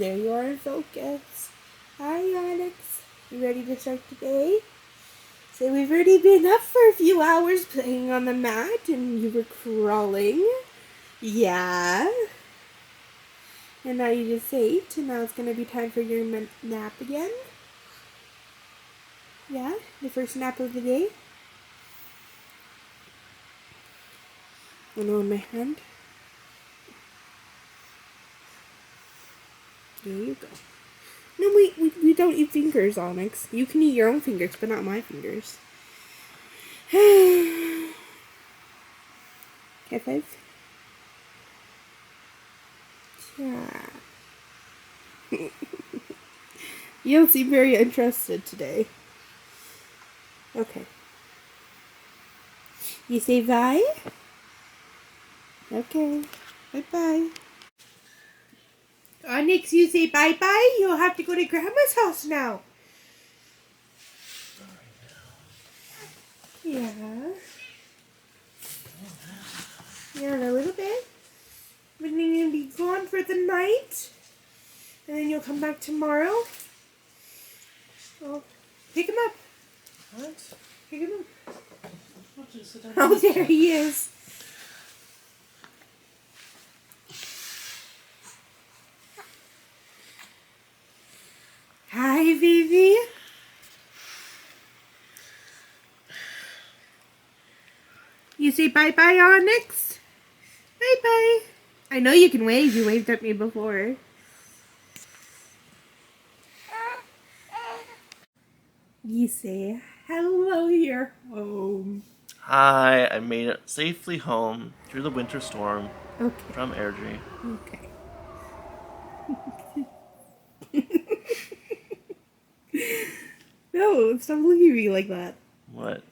there you are in focus. Hi, Onyx. You ready to start today? So we've already been up for a few hours playing on the mat and you were crawling. Yeah. And now you just ate and now it's going to be time for your nap again. Yeah, the first nap of the day. One on my hand. There you go. No, we don't eat fingers, Onyx. You can eat your own fingers, but not my fingers. High five. Yeah. You don't seem very interested today. Okay. You say bye? Okay. Bye-bye. Onyx, you say bye-bye? You'll have to go to Grandma's house now. Yeah. Yeah, in a little bit. But then you'll be gone for the night. And then you'll come back tomorrow. Oh, pick him up. What? Pick him up. Oh, there he is. Hi, baby. You say bye-bye, Onyx? Bye-bye. I know you can wave. You waved at me before. You say, hello, you're home. Hi, I made it safely home through the winter storm Okay. from Airdrie. Okay. No, stop looking at me like that. What?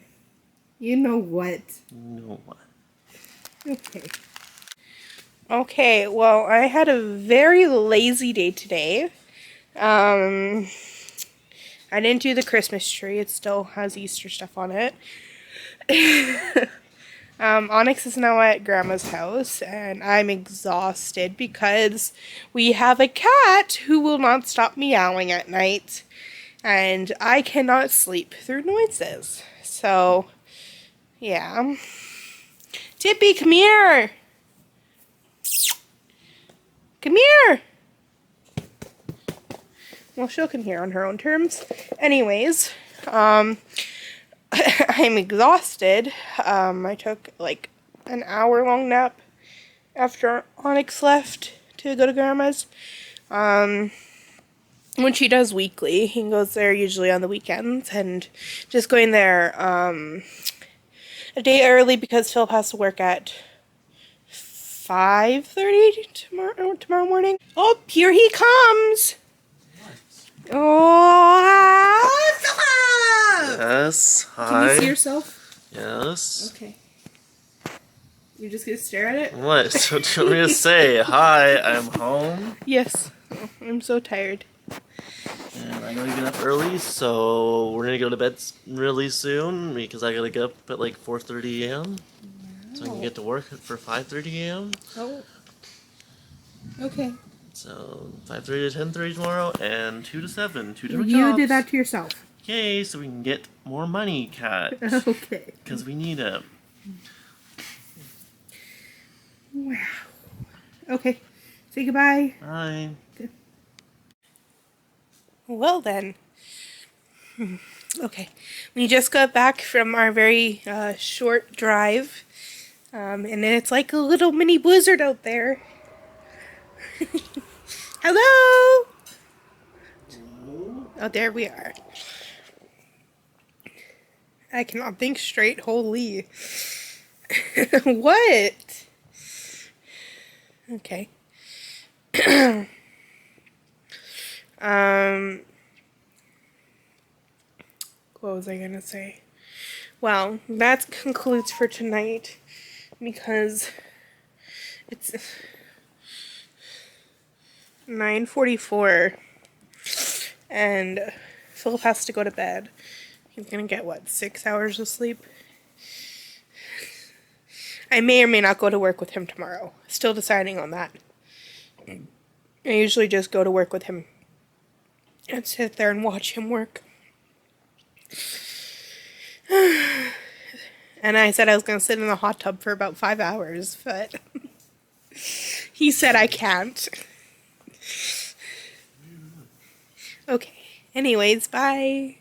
You know what? You know what? Okay. Okay, well, I had a very lazy day today. I didn't do the Christmas tree. It still has Easter stuff on it. Onyx is now at Grandma's house, and I'm exhausted because we have a cat who will not stop meowing at night, and I cannot sleep through noises. So, yeah. Tippy, come here! Come here! Well, she can hear on her own terms. Anyways, I'm exhausted. I took like an hour-long nap after Onyx left to go to Grandma's. When she does weekly, he goes there usually on the weekends, and just going there a day early because Philip has to work at 5:30 tomorrow morning. Oh, here he comes! Oh, Philip! Yes, hi. Can you see yourself? Yes. Okay. You're just gonna stare at it? What? So do you want me to say, hi, I'm home? Yes. Oh, I'm so tired. And I gotta get up early, so we're gonna go to bed really soon because I gotta get up at like 4:30 a.m. So I can get to work for 5:30 a.m. Oh. Okay. So 5:30 to 10:30 tomorrow, and 2 to 7, two different You jobs. did that to yourself. Okay, so we can get more money, Cat. Okay. Because we need it. Wow. Okay. Say goodbye. Bye. Okay. Well then. Okay. We just got back from our very short drive. And it's like a little mini blizzard out there. Hello! Oh, there we are. I cannot think straight. Holy. What? Okay. What was I gonna say? Well, that concludes for tonight because it's 9:44 and Philip has to go to bed. He's gonna get, what, 6 hours of sleep? I may or may not go to work with him tomorrow. Still deciding on that. I usually just go to work with him and sit there and watch him work. And I said I was going to sit in the hot tub for about 5 hours, but he said I can't. Okay. Anyways, bye.